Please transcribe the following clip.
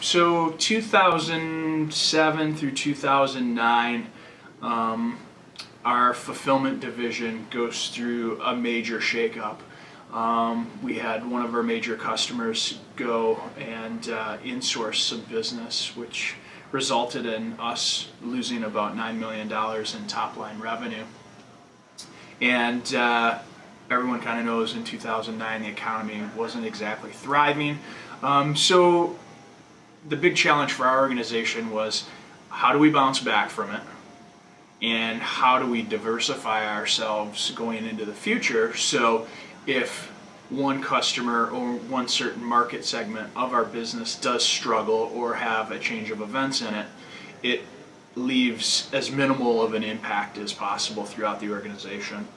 So 2007 through 2009, our fulfillment division goes through a major shakeup. We had one of our major customers go and insource some business, which resulted in us losing about $9 million in top line revenue. And everyone kind of knows in 2009 the economy wasn't exactly thriving. So the big challenge for our organization was, how do we bounce back from it? And how do we diversify ourselves going into the future, so if one customer or one certain market segment of our business does struggle or have a change of events in it, it leaves as minimal of an impact as possible throughout the organization.